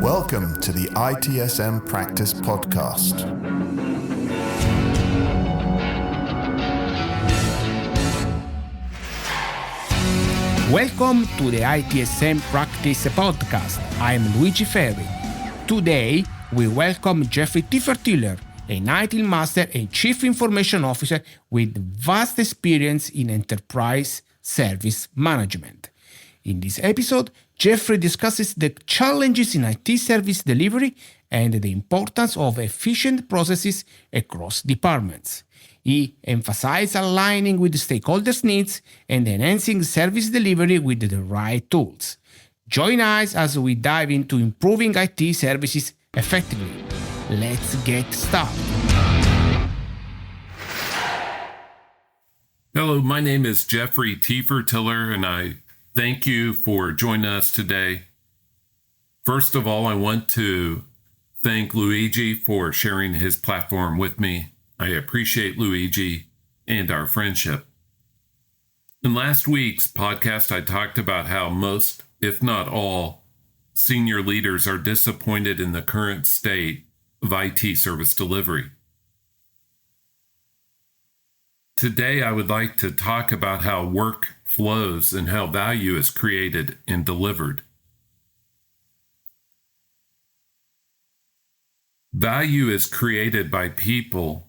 Welcome to the ITSM Practice Podcast. Welcome to the ITSM Practice Podcast. I'm Luigi Ferri. Today, we welcome Jeffrey Tefertiller, an IT Master and Chief Information Officer with vast experience in enterprise service management. In this episode, Jeffrey discusses the challenges in IT service delivery and the importance of efficient processes across departments. He emphasizes aligning with the stakeholders' needs and enhancing service delivery with the right tools. Join us as we dive into improving IT services effectively. Let's get started. Hello, my name is Jeffrey Tefertiller, and I thank you for joining us today. First of all, I want to thank Luigi for sharing his platform with me. I appreciate Luigi and our friendship. In last week's podcast, I talked about how most, if not all, senior leaders are disappointed in the current state of IT service delivery. Today, I would like to talk about how work flows and how value is created and delivered. Value is created by people,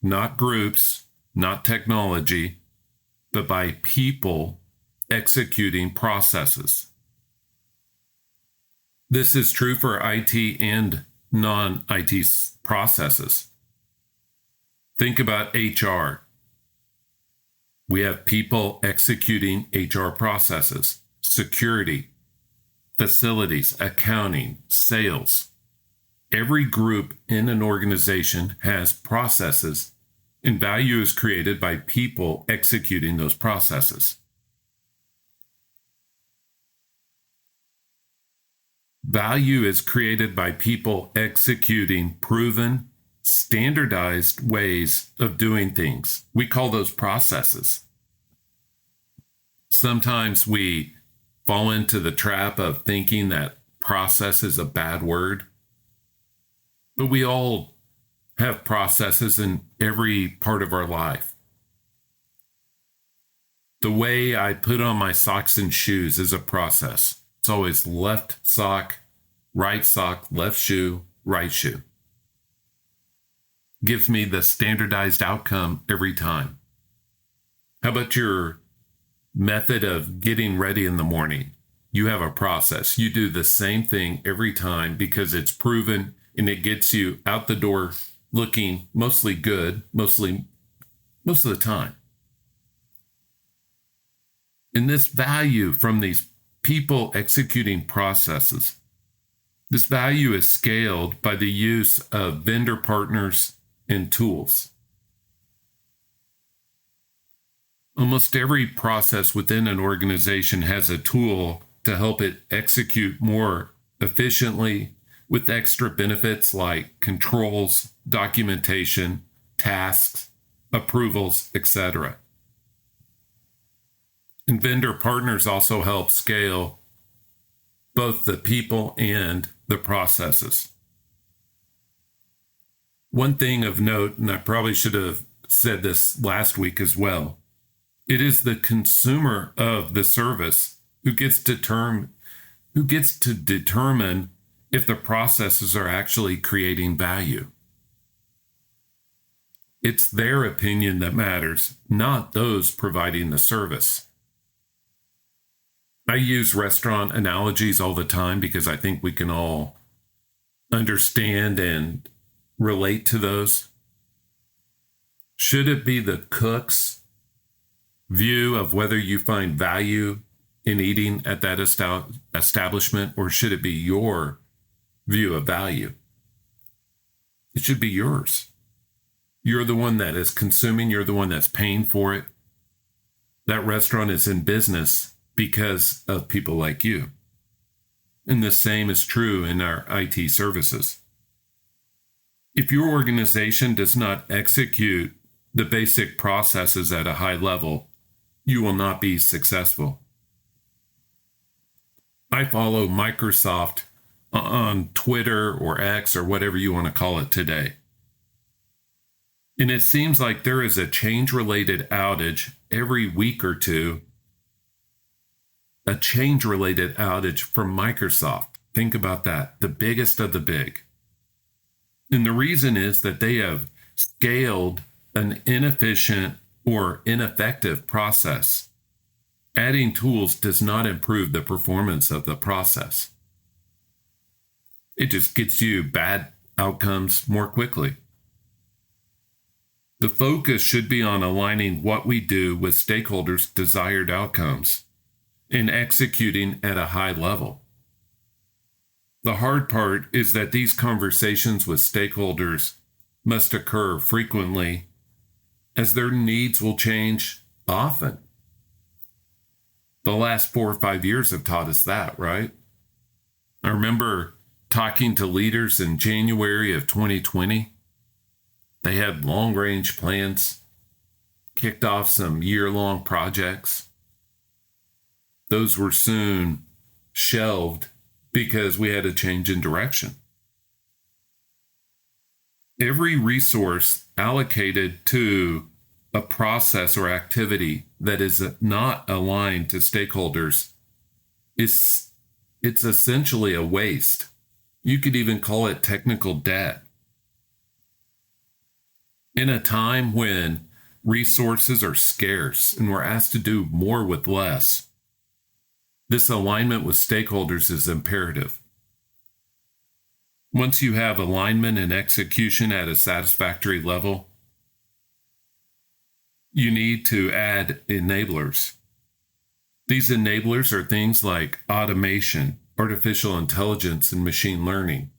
not groups, not technology, but by people executing processes. This is true for IT and non-IT processes. Think about HR. We have people executing HR processes, security, facilities, accounting, sales. Every group in an organization has processes, and value is created by people executing those processes. Value is created by people executing proven, standardized ways of doing things. We call those processes. Sometimes we fall into the trap of thinking that process is a bad word, but we all have processes in every part of our life. The way I put on my socks and shoes is a process. It's always left sock, left shoe, right shoe. Gives me the standardized outcome every time. How about your method of getting ready in the morning? You have a process. You do the same thing every time because it's proven and it gets you out the door looking mostly good, most of the time. And this value from these people executing processes, this value is scaled by the use of vendor partners and tools. Almost every process within an organization has a tool to help it execute more efficiently with extra benefits like controls, documentation, tasks, approvals, etc. And vendor partners also help scale both the people and the processes. One thing of note, and I probably should have said this last week as well, it is the consumer of the service who gets to determine if the processes are actually creating value. It's their opinion that matters, not those providing the service. I use restaurant analogies all the time because I think we can all understand and relate to those. Should it be the cook's view of whether you find value in eating at that establishment, or should it be your view of value? It should be yours. You're the one that is consuming. You're the one that's paying for it. That restaurant is in business because of people like you. And the same is true in our IT services. If your organization does not execute the basic processes at a high level, you will not be successful. I follow Microsoft on Twitter or X or whatever you want to call it today. And it seems like there is a change-related outage every week or two. A change-related outage from Microsoft. Think about that. The biggest of the big. And the reason is that they have scaled an inefficient or ineffective process. Adding tools does not improve the performance of the process. It just gets you bad outcomes more quickly. The focus should be on aligning what we do with stakeholders' desired outcomes and executing at a high level. The hard part is that these conversations with stakeholders must occur frequently, as their needs will change often. The last 4 or 5 years have taught us that, right? I remember talking to leaders in January of 2020. They had long-range plans, kicked off some year-long projects. Those were soon shelved because we had a change in direction. Every resource allocated to a process or activity that is not aligned to stakeholders it's essentially a waste. You could even call it technical debt. In a time when resources are scarce and we're asked to do more with less, this alignment with stakeholders is imperative. Once you have alignment and execution at a satisfactory level, you need to add enablers. These enablers are things like automation, artificial intelligence, and machine learning.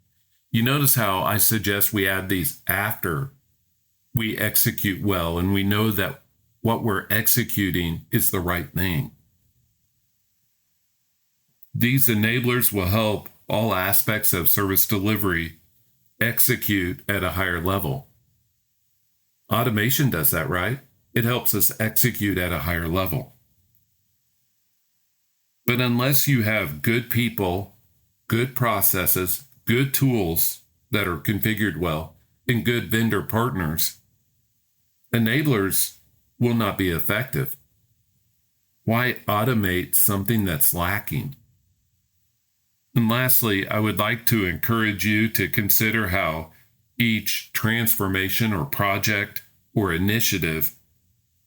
You notice how I suggest we add these after we execute well and we know that what we're executing is the right thing. These enablers will help all aspects of service delivery execute at a higher level. Automation does that, right? It helps us execute at a higher level. But unless you have good people, good processes, good tools that are configured well, and good vendor partners, enablers will not be effective. Why automate something that's lacking? And lastly, I would like to encourage you to consider how each transformation or project or initiative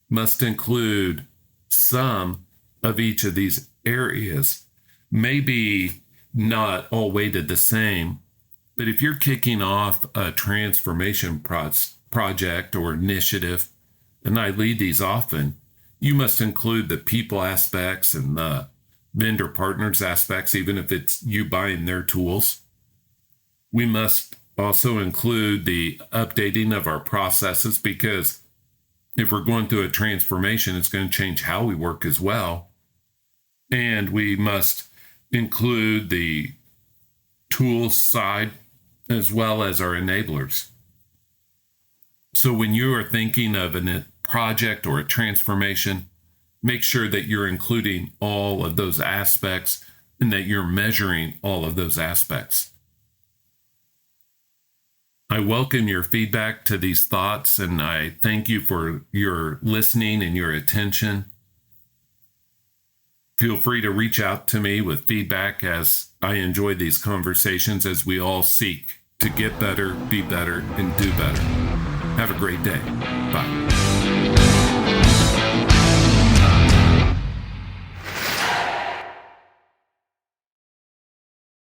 must include some of each of these areas. Maybe not all weighted the same, but if you're kicking off a transformation project or initiative, and I lead these often, you must include the people aspects and the vendor partners aspects, even if it's you buying their tools. We must also include the updating of our processes, because if we're going through a transformation, it's going to change how we work as well. And we must include the tools side as well as our enablers. So when you are thinking of a project or a transformation, make sure that you're including all of those aspects and that you're measuring all of those aspects. I welcome your feedback to these thoughts, and I thank you for your listening and your attention. Feel free to reach out to me with feedback, as I enjoy these conversations as we all seek to get better, be better, and do better. Have a great day. Bye.